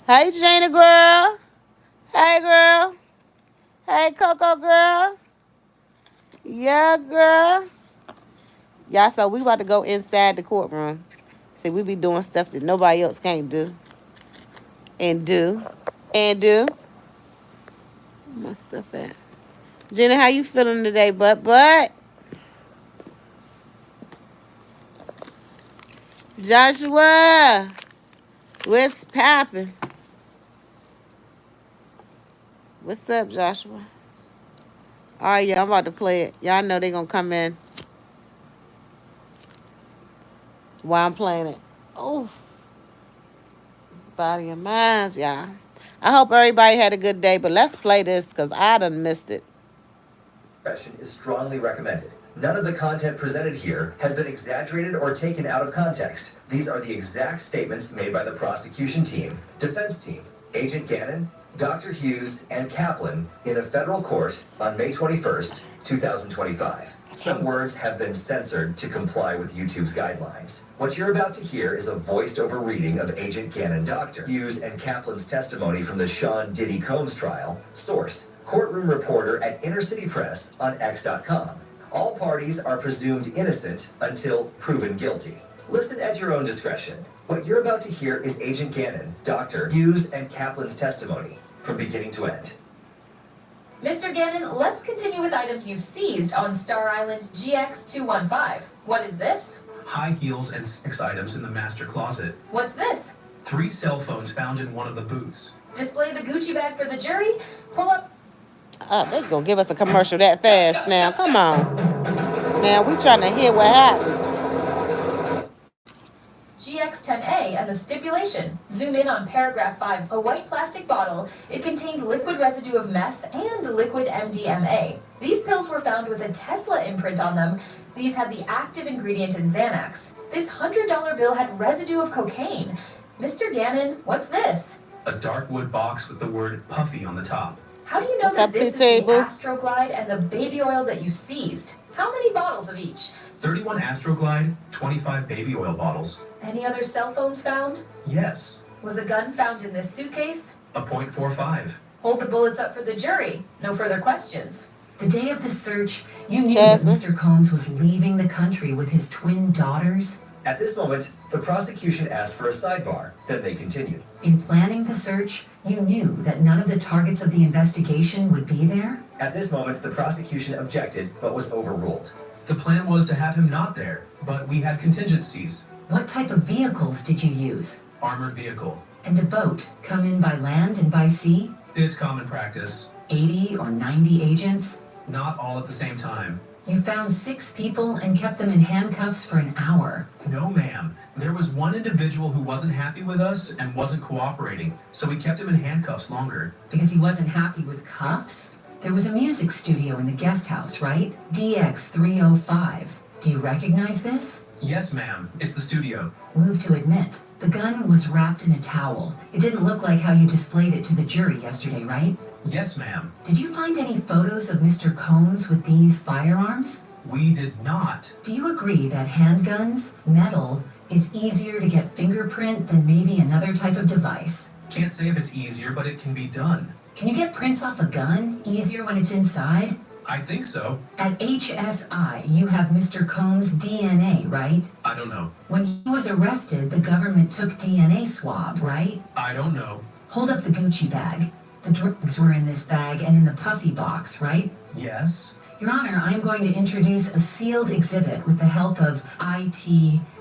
Hey, Gina girl. Hey, girl. Hey, Coco girl. Yeah, girl. Y'all, so we about to go inside the courtroom. See, we be doing stuff that nobody else can't do. And do. And do. Where my stuff at? Gina, how you feeling today, but? Joshua. What's poppin'? What's up, Joshua? All right, yeah, I'm about to play it. Y'all know they gonna come in while I'm playing it. Oh, this body of mine, y'all. I hope everybody had a good day, but let's play this because I done missed it. Is strongly recommended. None of the content presented here has been exaggerated or taken out of context. These are the exact statements made by the prosecution team, defense team, Agent Gannon, Dr. Hughes, and Kaplan in a federal court on May 21st, 2025. Some words have been censored to comply with YouTube's guidelines. What you're about to hear is a voiced-over reading of Agent Gannon, Dr. Hughes, and Kaplan's testimony from the Sean Diddy Combs trial. Source: courtroom reporter at Inner City Press on X.com. All parties are presumed innocent until proven guilty. Listen at your own discretion. What you're about to hear is Agent Gannon, Dr. Hughes, and Kaplan's testimony from beginning to end. Mr. Gannon, let's continue with items you seized on Star Island GX215. What is this? High heels and 6 items in the master closet. What's this? 3 cell phones found in one of the boots. Display the Gucci bag for the jury. Pull up. Oh, they gonna give us a commercial that fast now. Come on. Now, we trying to hear what happened. GX10A and the stipulation. Zoom in on paragraph 5. A white plastic bottle. It contained liquid residue of meth and liquid MDMA. These pills were found with a Tesla imprint on them. These had the active ingredient in Xanax. This $100 bill had residue of cocaine. Mr. Gannon, what's this? A dark wood box with the word Puffy on the top. How do you know that this is the Astroglide and the baby oil that you seized? How many bottles of each? 31 Astroglide, 25 baby oil bottles. Any other cell phones found? Yes. Was a gun found in this suitcase? A .45. Hold the bullets up for the jury. No further questions. The day of the search, you knew that Mr. Combs was leaving the country with his twin daughters? At this moment, the prosecution asked for a sidebar, then they continued. In planning the search, you knew that none of the targets of the investigation would be there? At this moment, the prosecution objected, but was overruled. The plan was to have him not there, but we had contingencies. What type of vehicles did you use? Armored vehicle. And a boat come in by land and by sea? It's common practice. 80 or 90 agents? Not all at the same time. You found 6 people and kept them in handcuffs for an hour. No, ma'am. There was one individual who wasn't happy with us and wasn't cooperating, so we kept him in handcuffs longer. Because he wasn't happy with cuffs? There was a music studio in the guest house, right? DX305. Do you recognize this? Yes, ma'am. It's the studio. Move to admit, the gun was wrapped in a towel. It didn't look like how you displayed it to the jury yesterday, right? Yes, ma'am. Did you find any photos of Mr. Combs with these firearms? We did not. Do you agree that handguns, metal, is easier to get fingerprint than maybe another type of device? Can't say if it's easier, but it can be done. Can you get prints off a gun easier when it's inside? I think so. At HSI, you have Mr. Combs' DNA, right? I don't know. When he was arrested, the government took DNA swab, right? I don't know. Hold up the Gucci bag. The drugs were in this bag and in the puffy box, right? Yes. Your Honor, I'm going to introduce a sealed exhibit with the help of IT.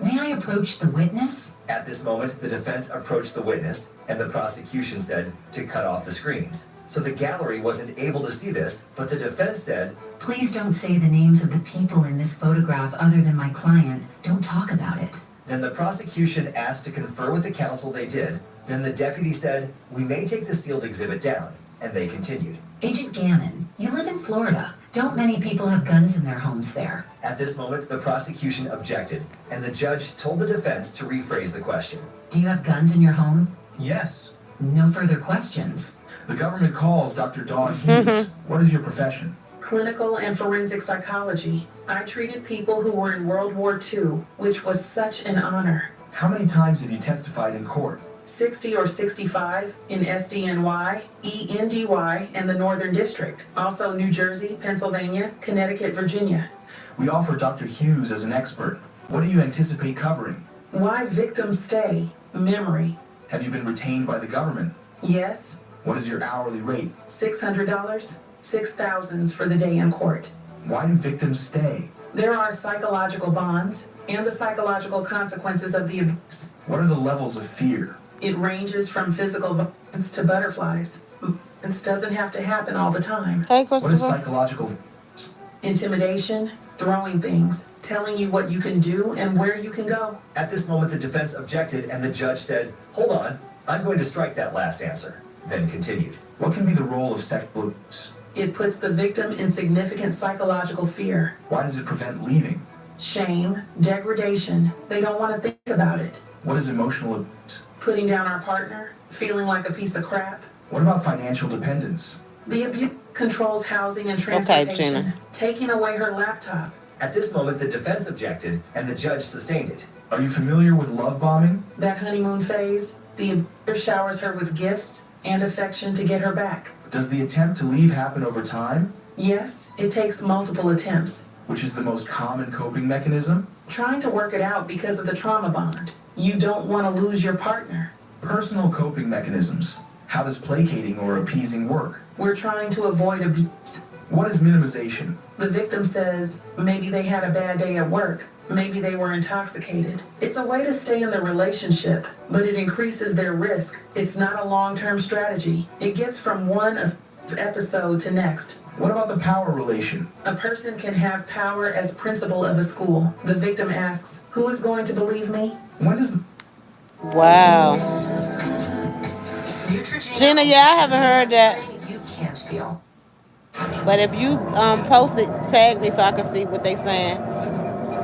May I approach the witness? At this moment, the defense approached the witness, and the prosecution said to cut off the screens. So the gallery wasn't able to see this, but the defense said, Please don't say the names of the people in this photograph other than my client. Don't talk about it. Then the prosecution asked to confer with the counsel. They did. Then the deputy said, we may take the sealed exhibit down, and they continued. Agent Gannon, you live in Florida. Don't many people have guns in their homes there? At this moment, the prosecution objected, and the judge told the defense to rephrase the question. Do you have guns in your home? Yes. No further questions. The government calls Dr. Dawn Hughes. What is your profession? Clinical and forensic psychology. I treated people who were in World War II, which was such an honor. How many times have you testified in court? 60 or 65 in SDNY, ENDY, and the Northern District. Also New Jersey, Pennsylvania, Connecticut, Virginia. We offer Dr. Hughes as an expert. What do you anticipate covering? Why victims stay? Memory. Have you been retained by the government? Yes. What is your hourly rate? $600, $6,000 for the day in court. Why do victims stay? There are psychological bonds and the psychological consequences of the abuse. What are the levels of fear? It ranges from physical violence to butterflies. Violence doesn't have to happen all the time. Hey, What is Christopher. psychological? Intimidation, throwing things, telling you what you can do and where you can go. At this moment, the defense objected, and the judge said, "Hold on, I'm going to strike that last answer." Then continued. What can be the role of sexual abuse? It puts the victim in significant psychological fear, Why does it prevent leaving? shame, degradation. They don't want to think about it. What is emotional abuse? Putting down our partner, feeling like a piece of crap. What about financial dependence? The abuse controls housing and Okay, transportation, Gina. taking away her laptop. At this moment, the defense objected, and the judge sustained it. Are you familiar with love bombing? That honeymoon phase, the abuser showers her with gifts and affection to get her back. Does the attempt to leave happen over time? Yes, it takes multiple attempts. Which is the most common coping mechanism? Trying to work it out because of the trauma bond. You don't want to lose your partner. Personal coping mechanisms. How does placating or appeasing work? We're trying to avoid abuse. What is minimization? The victim says maybe they had a bad day at work. Maybe they were intoxicated. It's a way to stay in the relationship, but it increases their risk. It's not a long-term strategy. It gets from one episode to next. What about the power relation? A person can have power as principal of a school. The victim asks, who is going to believe me? When does the Wow. Gina, yeah, I haven't heard that. You can't feel. But if you post it, tag me so I can see what they saying.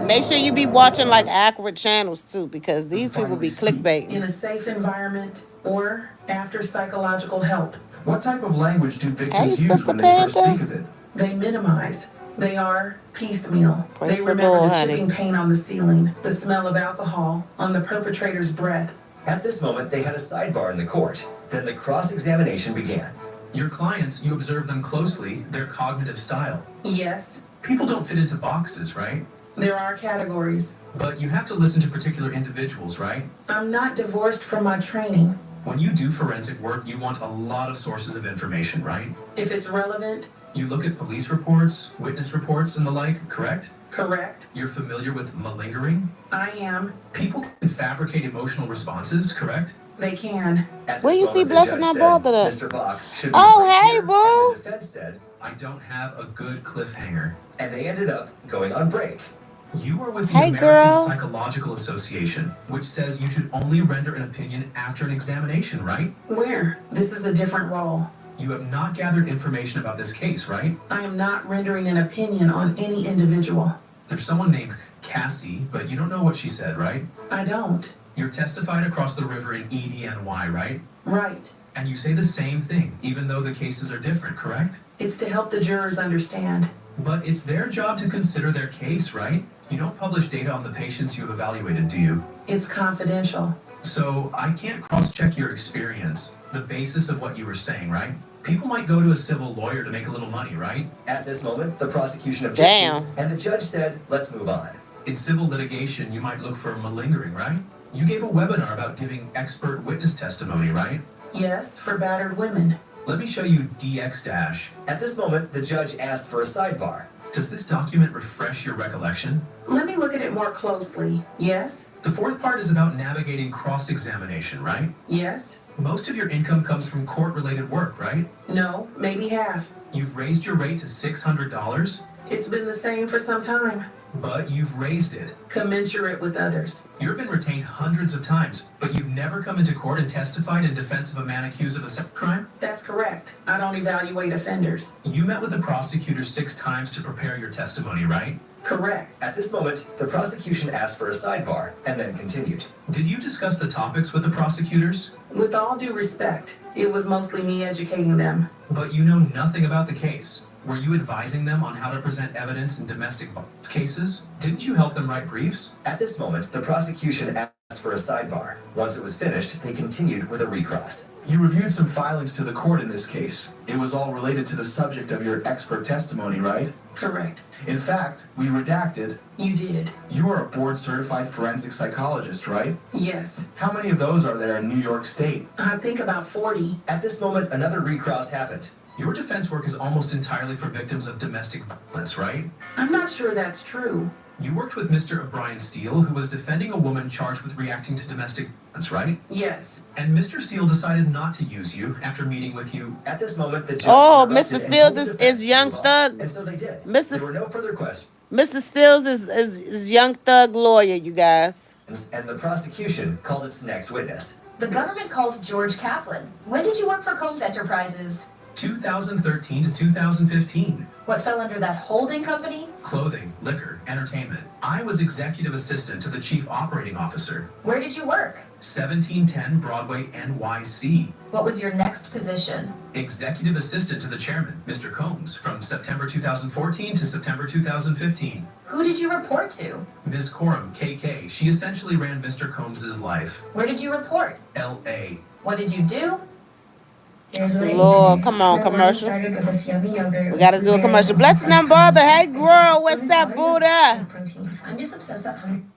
Make sure you be watching like accurate channels too, because these people be clickbaiting. In a safe environment or after psychological help. What type of language do Hey, victims use Sister when they first Panda. speak of it? They minimize. They are piecemeal. Praise They the remember Lord, the honey. chipping paint on the ceiling, the smell of alcohol on the perpetrator's breath. At this moment, they had a sidebar in the court. Then the cross-examination began. Your clients, you observe them closely, their cognitive style. Yes, People don't fit into boxes, right? there are categories. But you have to listen to particular individuals, right? I'm not divorced from my training. When you do forensic work, you want a lot of sources of information, right? If it's relevant, You look at police reports, witness reports, and the like, correct? correct. You're familiar with malingering? I am. People can fabricate emotional responses, correct? They can. At Where this you see moment, the Blessing judge not said, bothered us? Mr. Bach should be Oh, right hey, here. boo. And the defense said, I don't have a good cliffhanger. and they ended up going on break. You are with the Hey, American girl. Psychological Association, which says you should only render an opinion after an examination, right? Where? This is a different role. You have not gathered information about this case, right? I am not rendering an opinion on any individual. There's someone named Cassie, but you don't know what she said, right? I don't. You're testified across the river in EDNY, right? Right. And you say the same thing, even though the cases are different, correct? It's to help the jurors understand. But it's their job to consider their case, right? You don't publish data on the patients you have evaluated, do you? It's confidential. So I can't cross-check your experience, the basis of what you were saying, right? People might go to a civil lawyer to make a little money, right? At this moment, the prosecution objected, Damn. and the judge said, let's move on. In civil litigation, you might look for malingering, right? You gave a webinar about giving expert witness testimony, right? Yes, for battered women. Let me show you DX-. At this moment, the judge asked for a sidebar. Does this document refresh your recollection? Let me look at it more closely. Yes? The fourth part is about navigating cross-examination, right? Yes? Most of your income comes from court-related work, right? No, maybe half. You've raised your rate to $600, It's been the same for some time. but you've raised it. Commensurate with others. You've been retained hundreds of times, but you've never come into court and testified in defense of a man accused of a sex crime? That's correct. I don't evaluate offenders. You met with the prosecutor 6 times to prepare your testimony, right? Correct. At this moment, the prosecution asked for a sidebar, and then continued. Did you discuss the topics with the prosecutors? With all due respect, it was mostly me educating them. But you know nothing about the case. Were you advising them on how to present evidence in domestic violence cases? Didn't you help them write briefs? At this moment, the prosecution asked for a sidebar. Once it was finished, they continued with a recross. You reviewed some filings to the court in this case. It was all related to the subject of your expert testimony, right? Correct. In fact, we redacted. You did. You are a board-certified forensic psychologist, right? Yes. How many of those are there in New York State? I think about 40. At this moment, another recross happened. Your defense work is almost entirely for victims of domestic violence, right? I'm not sure that's true. You worked with Mr. O'Brien Steele, who was defending a woman charged with reacting to domestic violence, right? Yes. And Mr. Steele decided not to use you after meeting with you. At this moment, the judge Oh, interrupted Mr. and Steele told the defense is to Young move on. Thug. And so they did. Mr. There were no further questions, Mr. Stills is Young Thug lawyer, you guys. and the prosecution called its next witness. The government calls George Kaplan. When did you work for Combs Enterprises? 2013 to 2015. What fell under that holding company? Clothing, liquor, entertainment. I was executive assistant to the chief operating officer. Where did you work? 1710 Broadway, NYC. What was your next position? Executive assistant to the chairman, Mr. Combs, from September 2014 to September 2015. Who did you report to? Ms. Coram, KK. She essentially ran Mr. Combs' life. Where did you report? LA. What did you do? Here's what I Lord, eat. come on, My morning commercial. started with this yummy yogurt We gotta with do a blueberries commercial. and Bless some them, fresh brother. Hey, coffee. girl, what's It's that, $7 Buddha? of protein. I'm just obsessed that I'm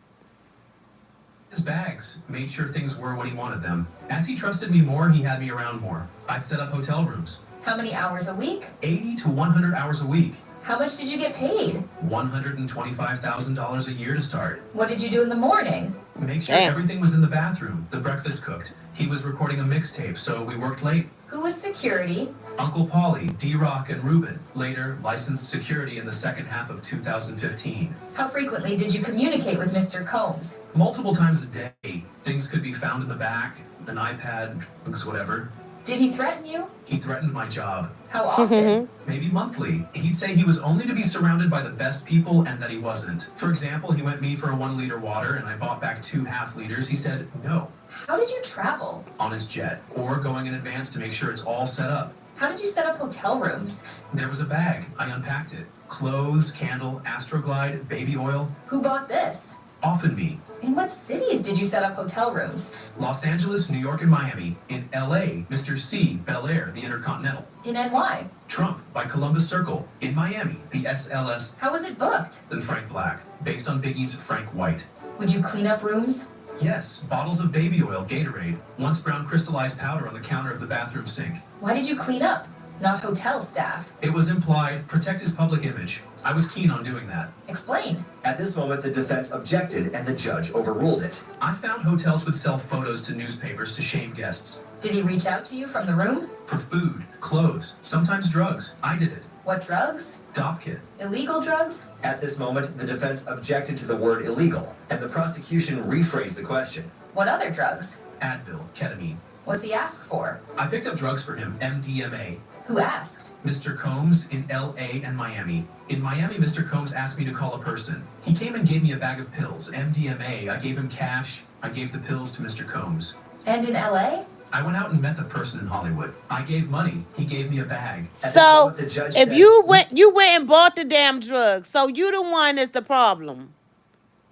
His bags, made sure things were what he wanted them. As he trusted me more, he had me around more. I'd set up hotel rooms. How many hours a week? 80 to 100 hours a week. How much did you get paid? $125,000 a year to start. What did you do in the morning? Make sure Damn. everything was in the bathroom, the breakfast cooked. He was recording a mixtape, so we worked late. Who was security? Uncle Paulie, D-Rock, and Ruben. Later, licensed security in the second half of 2015. How frequently did you communicate with Mr. Combs? Multiple times a day. Things could be found in the back, an iPad, drugs, whatever. Did he threaten you? He threatened my job. How often? Maybe monthly. He'd say he was only to be surrounded by the best people and that he wasn't. For example, he went me for a 1 liter water and I bought back 2 half liters. He said no How did you travel? on his jet or going in advance to make sure it's all set up. How did you set up hotel rooms? There was a bag. I unpacked it. Clothes, candle, Astroglide, baby oil. Who bought this? Often me. In what cities did you set up hotel rooms? Los Angeles, New York, and Miami. In LA, Mr. C, Bel Air, the Intercontinental. In NY? Trump by Columbus Circle. In Miami, the SLS How was it booked? and Frank Black, based on Biggie's Frank White. Would you clean up rooms? Yes, bottles of baby oil, Gatorade, once brown crystallized powder on the counter of the bathroom sink. Why did you clean up? Not hotel staff. It was implied, protect his public image. I was keen on doing that. Explain. At this moment, the defense objected and the judge overruled it. I found hotels would sell photos to newspapers to shame guests. Did he reach out to you from the room? For food, clothes, sometimes drugs. I did it. What drugs? Dop kit. Illegal drugs? At this moment, the defense objected to the word illegal, and the prosecution rephrased the question. What other drugs? Advil, ketamine. What's he ask for? I picked up drugs for him, MDMA. Who asked? Mr. Combs in LA and Miami. In Miami, Mr. Combs asked me to call a person. He came and gave me a bag of pills, MDMA. I gave him cash. I gave the pills to Mr. Combs. And in LA? I went out and met the person in Hollywood. I gave money. He gave me a bag. At this So moment, the judge if said, you went and bought the damn drugs, so you the one that's the problem.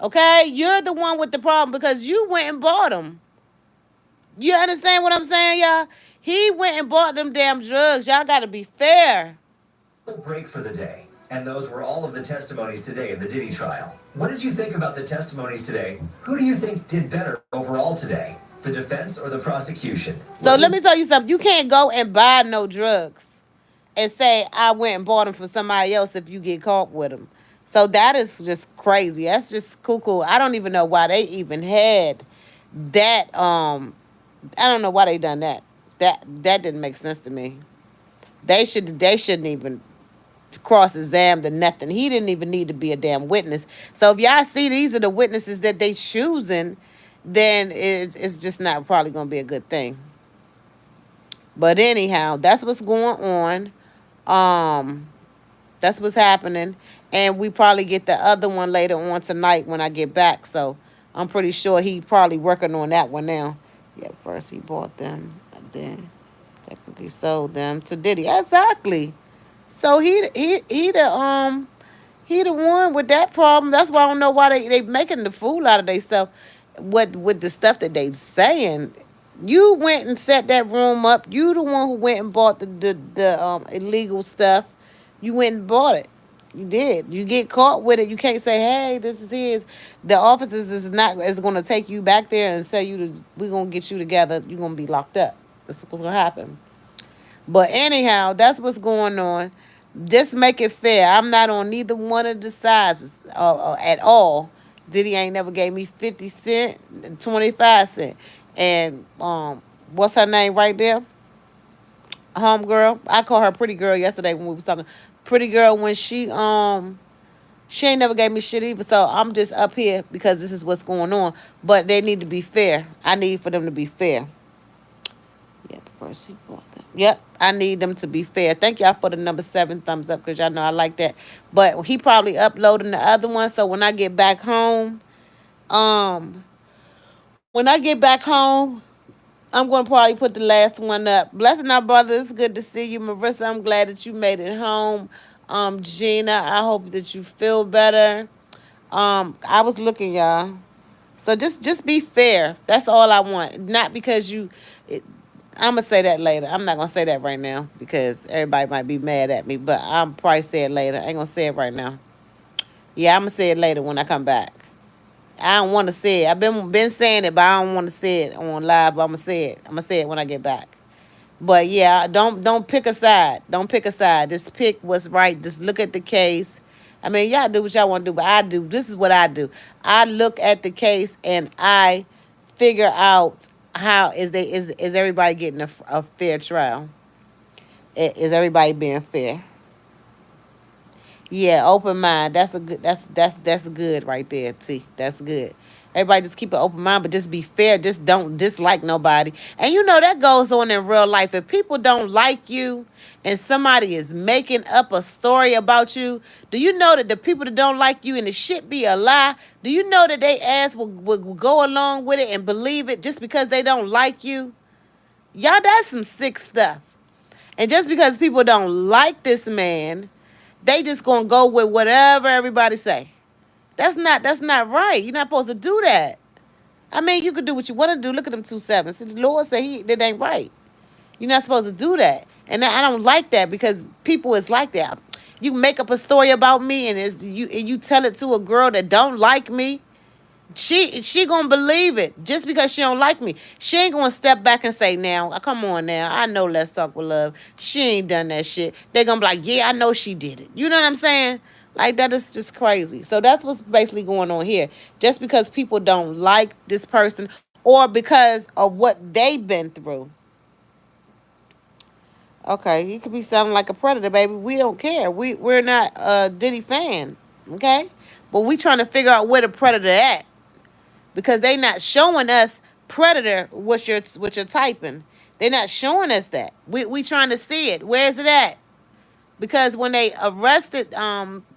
Okay? You're the one with the problem because you went and bought them. You understand what I'm saying, y'all? He went and bought them damn drugs. Y'all got to be fair. break for the day. And those were all of the testimonies today in the Diddy trial. What did you think about the testimonies today? Who do you think did better overall today? The defense or the prosecution? So let me tell you something. You can't go and buy no drugs and say, I went and bought them for somebody else if you get caught with them. So that is just crazy. That's just cuckoo. I don't even know why they even had that. I don't know why they done that. That didn't make sense to me. They shouldn't even cross-examine nothing. He didn't even need to be a damn witness. So if y'all see these are the witnesses that they choosing, then it's just not probably going to be a good thing. But anyhow, that's what's going on. That's what's happening. And we probably get the other one later on tonight when I get back. So I'm pretty sure he probably working on that one now. Yeah, first he bought them, and then technically sold them to Diddy. Exactly. So he the one with that problem. That's why I don't know why they making the fool out of themselves. with the stuff that they saying. You went and set that room up. You the one who went and bought the illegal stuff. You went and bought it. You did. You get caught with it. You can't say, "Hey, this is his." The officers is going to take you back there and say we're going to get you together. You're going to be locked up. That's what's going to happen. But anyhow, that's what's going on. Just make it fair. I'm not on neither one of the sides at all. Diddy ain't never gave me 50 cent, 25 cent. And what's her name right there? Homegirl. I called her pretty girl yesterday when we was talking. Pretty girl when she ain't never gave me shit either. So I'm just up here because this is what's going on. But they need to be fair. I need for them to be fair. Yep, first he bought them. Yep, I need them to be fair. Thank y'all for the number 7 thumbs up because y'all know I like that. But he probably uploading the other one. So when I get back home, um, when I get back home, I'm going to probably put the last one up. Blessing our brother. It's good to see you. Marissa, I'm glad that you made it home. Gina, I hope that you feel better. I was looking, y'all. So just be fair. That's all I want. Not because I'm going to say that later. I'm not going to say that right now because everybody might be mad at me. But I'll probably say it later. I ain't going to say it right now. Yeah, I'm going to say it later when I come back. I don't want to say it. I've been saying it, but I don't want to say it on live. But I'm going to say it. I'm going to say it when I get back. But yeah, don't pick a side. Don't pick a side. Just pick what's right. Just look at the case. I mean, y'all do what y'all want to do, but I do. This is what I do. I look at the case and I figure out how is everybody getting a fair trial? Is everybody being fair? Yeah, open mind. That's good right there, T. That's good. Everybody just keep an open mind, but just be fair. Just don't dislike nobody. And you know that goes on in real life. If people don't like you and somebody is making up a story about you, do you know that the people that don't like you and the shit be a lie? Do you know that they ass will go along with it and believe it just because they don't like you? Y'all, that's some sick stuff. And just because people don't like this man, they just gonna go with whatever everybody say. That's not right. You're not supposed to do that. I mean, you could do what you want to do. Look at them 2 7. See, the Lord said that ain't right. You're not supposed to do that. And I don't like that because people is like that. You make up a story about me and you tell it to a girl that don't like me. She gonna believe it just because she don't like me. She ain't gonna step back and say, now, come on now. I know Let's Talk with Love. She ain't done that shit. They gonna be like, yeah, I know she did it. You know what I'm saying? Like, that is just crazy. So that's what's basically going on here. Just because people don't like this person or because of what they've been through. Okay, he could be sounding like a predator, baby. We don't care. We're not a Diddy fan. Okay? But we trying to figure out where the predator at. Because they not showing us predator what you're typing. They're not showing us that. We trying to see it. Where is it at? Because when they arrested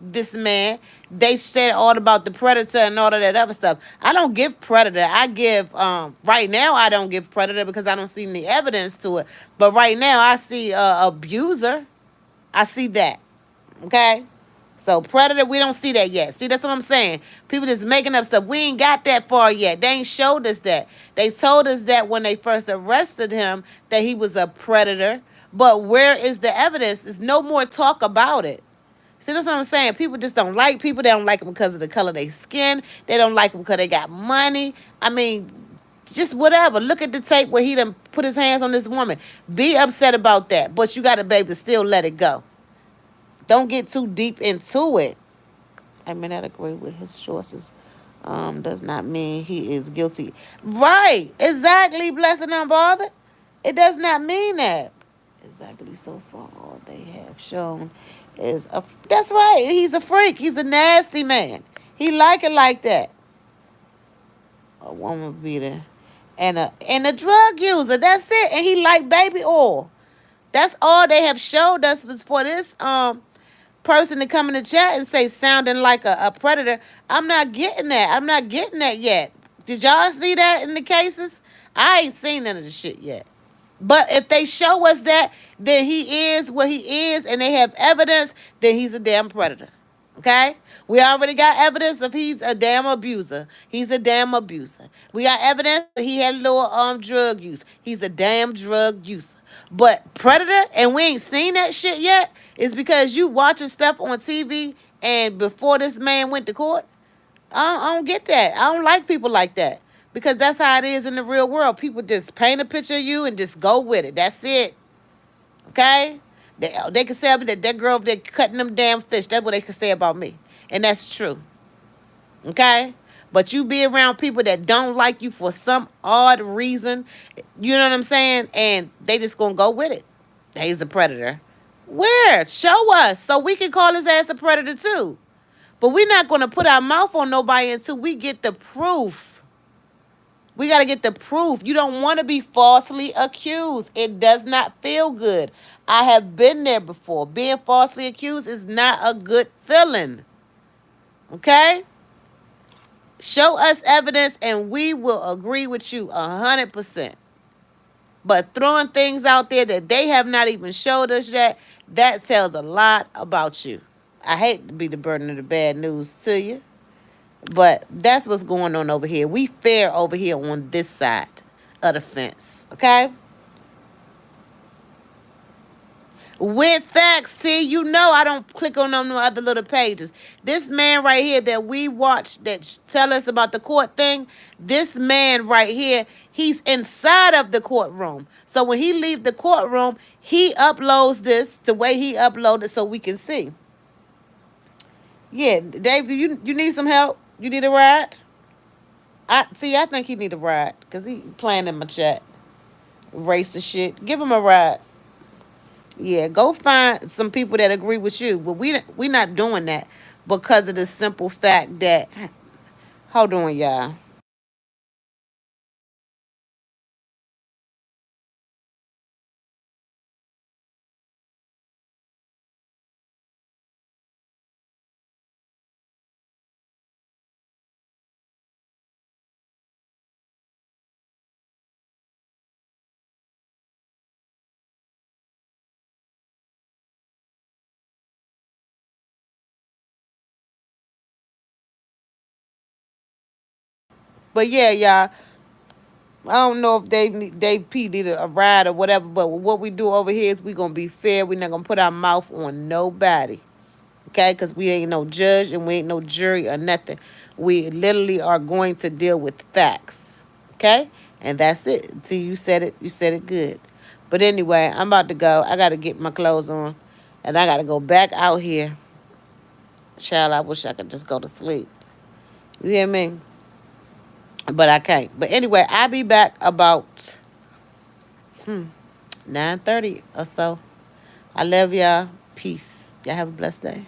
this man, they said all about the predator and all of that other stuff. I don't give predator. I give right now I don't give predator because I don't see any evidence to it. But right now I see abuser. I see that. Okay? So predator, we don't see that yet. See, that's what I'm saying. People just making up stuff. We ain't got that far yet. They ain't showed us that. They told us that when they first arrested him that he was a predator. But where is the evidence? There's no more talk about it. See, that's what I'm saying. People just don't like people. They don't like them because of the color of their skin. They don't like them because they got money. I mean, just whatever. Look at the tape where he done put his hands on this woman. Be upset about that. But you got to be able to still let it go. Don't get too deep into it. I may not agree with his choices. Does not mean he is guilty. Right. Exactly. Blessed and unbothered. It does not mean that. Exactly. So far, all they have shown is that's right. He's a freak. He's a nasty man. He like it like that. A woman beater and a drug user. That's it. And he like baby oil. That's all they have showed us was for this person to come in the chat and say sounding like a predator. I'm not getting that. I'm not getting that yet. Did y'all see that in the cases? I ain't seen none of the shit yet. But if they show us that, then he is what he is and they have evidence, then he's a damn predator. Okay? We already got evidence of he's a damn abuser. He's a damn abuser. We got evidence that he had a little drug use. He's a damn drug user. But predator, and we ain't seen that shit yet, is because you watching stuff on TV and before this man went to court. I don't get that. I don't like people like that. Because that's how it is in the real world. People just paint a picture of you and just go with it. That's it. Okay? They can say that girl over there cutting them damn fish. That's what they can say about me. And that's true. Okay? But you be around people that don't like you for some odd reason. You know what I'm saying? And they just gonna go with it. He's a predator. Where? Show us so we can call his ass a predator too. But we're not gonna put our mouth on nobody until we get the proof. We got to get the proof. You don't want to be falsely accused. It does not feel good. I have been there before. Being falsely accused is not a good feeling. Okay? Show us evidence and we will agree with you 100%. But throwing things out there that they have not even showed us yet, that tells a lot about you. I hate to be the burden of the bad news to you. But that's what's going on over here. We fair over here on this side of the fence. Okay? With facts, T. You know I don't click on them other little pages. This man right here that we watch that tell us about the court thing, this man right here, he's inside of the courtroom. So when he leave the courtroom, he uploads this the way he uploaded so we can see. Yeah, Dave, do you need some help? You need a ride? I think he need a ride because he playing in my chat. Racist shit. Give him a ride. Yeah, go find some people that agree with you. But we not doing that because of the simple fact that, hold on, y'all. But yeah, y'all. I don't know if Dave P need a ride or whatever, but what we do over here is we gonna be fair. We're not gonna put our mouth on nobody. Okay, because we ain't no judge and we ain't no jury or nothing. We literally are going to deal with facts. Okay, and that's it. See, you said it good. But anyway, I'm about to go. I gotta get my clothes on, and I gotta go back out here. Child, I wish I could just go to sleep. You hear me? But I can't. But anyway, I'll be back about 9:30 or so. I love y'all. Peace. Y'all have a blessed day.